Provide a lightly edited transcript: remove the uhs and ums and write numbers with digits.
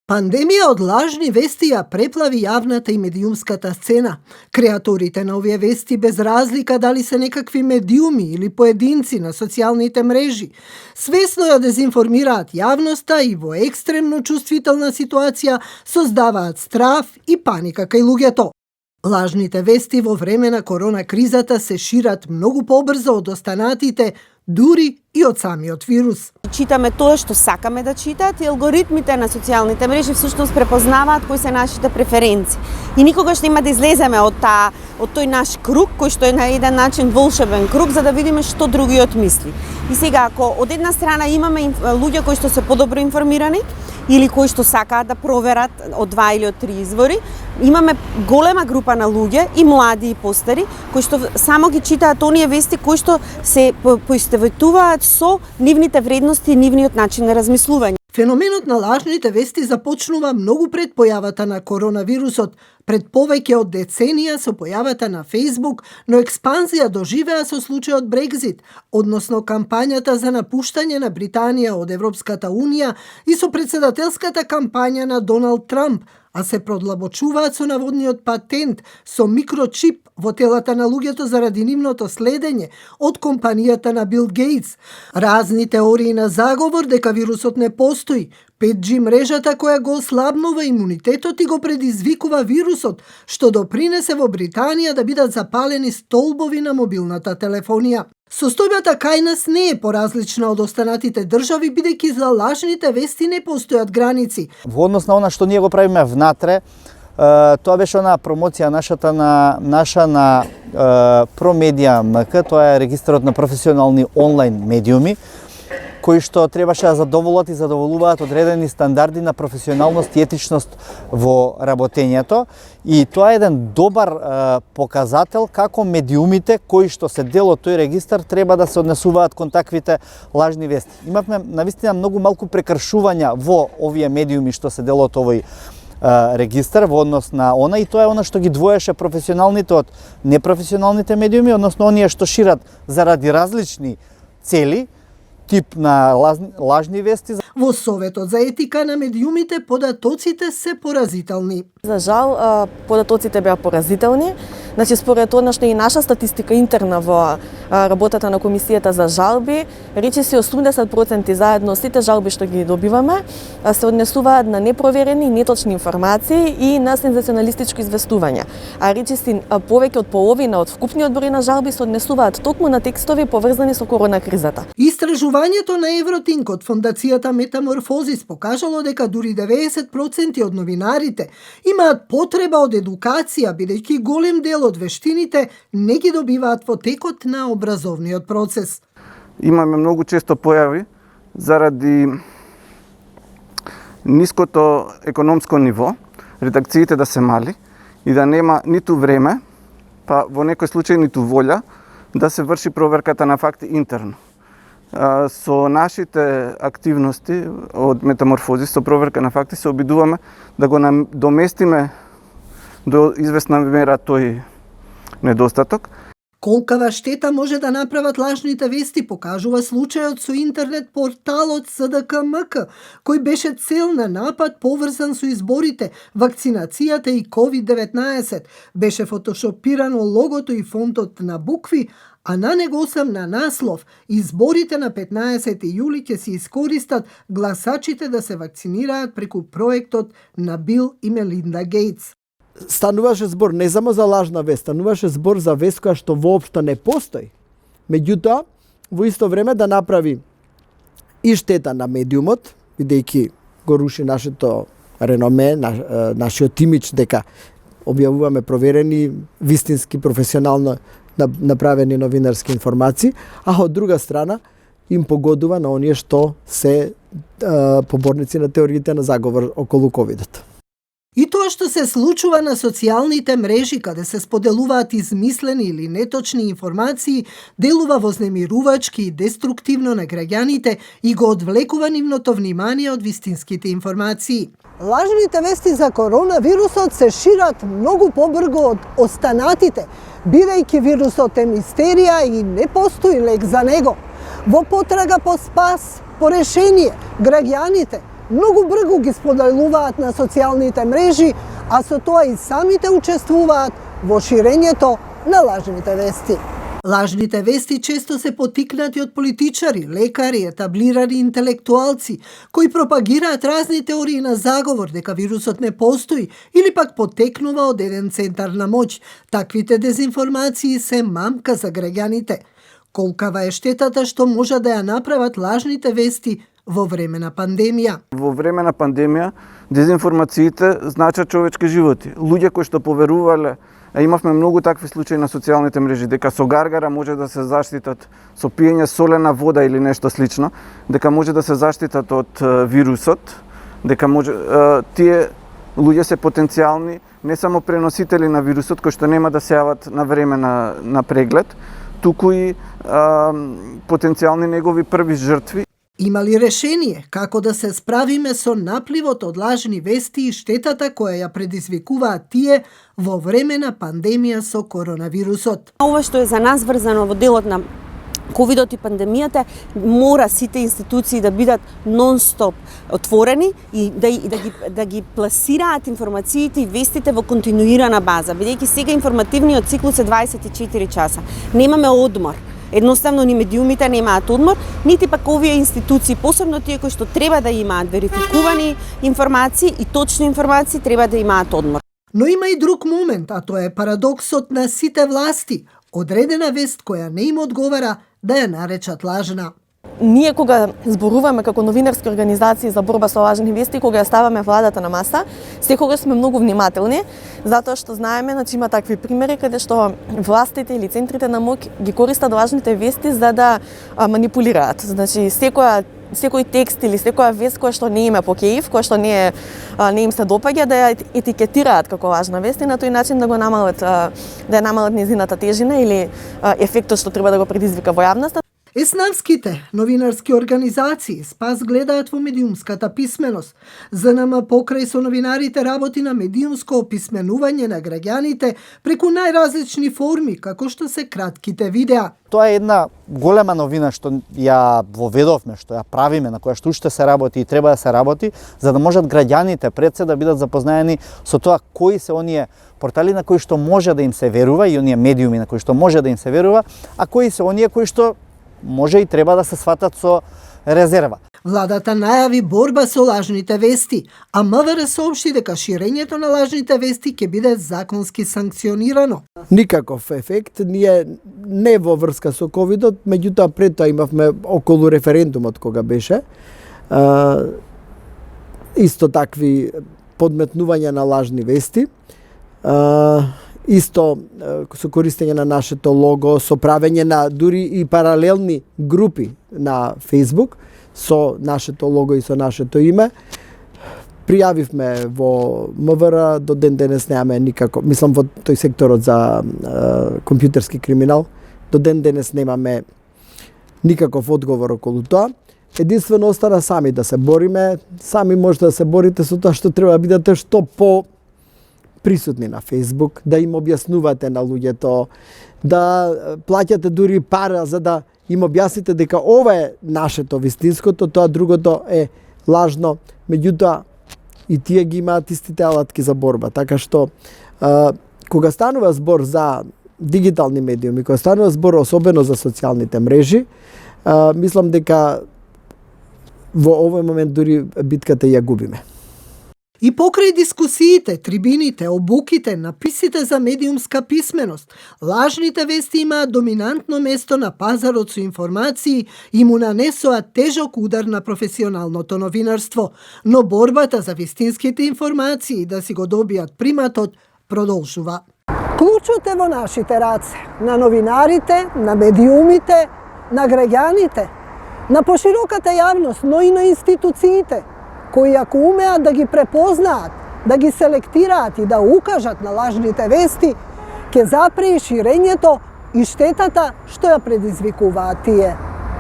Пандемија од лажни вести ја преплави јавната и медиумската сцена. Креаторите на овие вести, без разлика дали се некакви медиуми или поединци на социјалните мрежи, свесно ја дезинформираат јавноста и во екстремно чувствителна ситуација создаваат страв и паника кај луѓето. Лажните вести во време на корона кризата се шират многу побрзо од останатите, дури и од самиот вирус. Читаме тоа што сакаме да читат и алгоритмите на социјалните мрежи всушност препознаваат кои се нашите преференции. И никогаш нема да излеземе од тој наш круг, кој што е на еден начин волшебен круг, за да видиме што другиот мисли. И сега, ако од една страна имаме луѓе кои што се подобро информирани, или кои што сакаат да проверат од 2 или од 3 извори, имаме голема група на луѓе, и млади и постари, кои што само ги читаат оние вести кои што се поистоветуваат со нивните вредности и нивниот начин на размислување. Феноменот на лажните вести започнува многу пред појавата на коронавирусот, пред повеќе од деценија со појавата на Facebook, но експанзија доживеа со случајот Брекзит, односно кампањата за напуштање на Британија од Европската Унија и со председателската кампања на Доналд Трамп, а се продлабочуваат со наводниот патент со микрочип во телата на луѓето заради нивното следење од компанијата на Бил Гейтс. Разни теории на заговор дека вирусот не постои, 5G мрежата која го ослабнува имунитетот и го предизвикува вирусот, што допринесе во Британија да бидат запалени столбови на мобилната телефонија. Состојбата кај нас не е поразлична од останатите држави, бидејќи за лажните вести не постојат граници. Во однос на она што ние го правиме внатре, тоа беше она промоција наша на Промедија МК, тоа е регистарот на професионални онлайн медиуми, кои што требаше да задоволат и задоволуваат одредени стандарди на професионалност и етичност во работењето. И тоа е еден добар показател како медиумите кои што се дел од тој регистар треба да се однесуваат кон таквите лажни вести. Имавме навистина многу малку прекршувања во овие медиуми што се дел од овој регистар во однос на она, и тоа е она што ги двоеше професионалните од непрофесионалните медиуми, односно оние што шират заради различни цели, тип на лажни вести. Во Советот за етика на медиумите податоците се поразителни. За жал, податоците беа поразителни. Значи, според однашна и наша статистика интерна во работата на Комисијата за жалби, речиси 80% заедно сите жалби што ги добиваме се однесуваат на непроверени, неточни информации и на сензационалистичко известување. А речиси повеќе од половина од вкупниот број на жалби се однесуваат токму на текстови поврзани со корона кризата. Истражувањето на Евротинк од фондацијата Метаморфозис покажало дека дури 90% од новинарите имаат потреба од едукација, бидејќи голем дел од вештините не ги добиваат во текот на образовниот процес. Имаме многу често појави заради ниското економско ниво, редакциите да се мали и да нема ниту време, па во некој случај ниту волја да се врши проверката на факти интерно. Со нашите активности од Метаморфозис, со проверка на факти, се обидуваме да го доместиме до известна мера тој недостаток. Колкава штета може да направат лажните вести покажува случајот со интернет порталот СДК-МК, кој беше цел на напад поврзан со изборите, вакцинацијата и COVID-19. Беше фотошопирано логото и фонтот на букви, а на него на наслов: изборите на 15 јули ќе се искористат гласачите да се вакцинираат преку проектот на Бил и Мелинда Гейтс. Стануваше збор не само за лажна вест, стануваше збор за вест која што воопшто не постои. Меѓутоа, во исто време да направи и штета на медиумот, бидејќи го руши нашето реноме, нашиот имидж дека објавуваме проверени, вистински, професионално направени новинарски информации, а од друга страна им погодува на оние што се поборници на теориите на заговор околу ковидот. И тоа што се случува на социјалните мрежи, каде се споделуваат измислени или неточни информации, делува вознемирувачки и деструктивно на граѓаните и го одвлекува нивното внимание од вистинските информации. Лажните вести за коронавирусот се шират многу побрзо од останатите, бидејќи вирусот е мистерија и не постои лек за него. Во потрага по спас, по решение, граѓаните многу брзо ги споделуваат на социјалните мрежи, а со тоа и самите учествуваат во ширењето на лажните вести. Лажните вести често се потикнати од политичари, лекари, етаблирани интелектуалци, кои пропагираат разни теории на заговор дека вирусот не постои или пак потекнува од еден центар на моќ. Таквите дезинформации се мамка за граѓаните. Колкава е штетата што може да ја направат лажните вести во време на пандемија? Во време на пандемија дезинформациите значат човечки животи. Луѓе кои што поверувале, имавме многу такви случаи на социјалните мрежи, дека со гаргара може да се заштитат, со пиење солена вода или нешто слично, дека може да се заштитат од вирусот, дека може тие луѓе се потенцијални не само преносители на вирусот кои што нема да се јават на време на преглед, туку и потенцијални негови први жртви. Има ли решение како да се справиме со напливот од лажни вести и штетата која ја предизвикуваат тие во време на пандемија со коронавирусот? Ова што е за нас врзано во делот на ковидот и пандемијата, мора сите институции да бидат нон-стоп отворени и да ги пласираат информациите и вестите во континуирана база, бидејќи сега информативниот циклус е 24 часа. Немаме одмор. Едноставно ни медиумите немаат одмор, нити пак овие институции, посебно тие кои што треба да имаат верификувани информации и точни информации, треба да имаат одмор. Но има и друг момент, а тоа е парадоксот на сите власти. Одредена вест која не им одговара да ја наречат лажна. Ние кога зборуваме како новинарски организации за борба со лажни вести, кога ја ставаме владата на маса, секогаш сме многу внимателни, затоа што знаеме, значи има такви примери каде што властите или центрите на моќ ги користат лажните вести за да манипулираат. Значи секој текст или секоја вест која што не им е покеив, која што не им се допаѓа, да ја етикетираат како лажна вест и на тој начин да ја намалат нејзината тежина или ефектот што треба да го предизвика во јавноста. Еснавските новинарски организации спас гледаат во медиумската писменост. ЗНМ покрај со новинарите работи на медиумско описменување на граѓаните преку најразлични форми, како што се кратките видеа. Тоа е една голема новина што ја воведовме, што ја правиме, на која што уште се работи и треба да се работи, за да можат граѓаните пред се да бидат запознаени со тоа кои се оние портали на кои што може да им се верува и оние медиуми на кои што може да им се верува, а кои се оние кои што може и треба да се сватат со резерва. Владата најави борба со лажните вести, а МВР соопшти дека ширењето на лажните вести ќе биде законски санкционирано. Никаков ефект, ние не во врска со ковидот, меѓутоа пред тоа имавме околу референдумот кога беше. Исто такви подметнувања на лажни вести. Исто со користење на нашето лого, со правење на дури и паралелни групи на Facebook со нашето лого и со нашето име. Пријавивме во МВР, до ден денес немаме никако, мислам во тој секторот за компјутерски криминал, до ден денес немаме никаков одговор околу тоа. Единствено остана сами да се бориме, сами можете да се борите со тоа што треба да бидете што по присутни на Facebook, да им објаснувате на луѓето, да плаќате дури пара за да им објасните дека ова е нашето вистинското, тоа другото е лажно, меѓутоа и тие ги имаат истите алатки за борба, така што кога станува збор за дигитални медиуми, кога станува збор особено за социјалните мрежи, мислам дека во овој момент дури битката ја губиме. И покрај дискусиите, трибините, обуките, написите за медиумска писменост, лажните вести имаат доминантно место на пазарот со информации и му нанесоа тежок удар на професионалното новинарство, но борбата за вистинските информации да си го добијат приматот продолжува. Клучот е во нашите раце, на новинарите, на медиумите, на граѓаните, на пошироката јавност, но и на институциите, кои ако умеат да ги препознаат, да ги селектираат и да укажат на лажните вести, ќе запре и ширењето и штетата што ја предизвикуваат тие.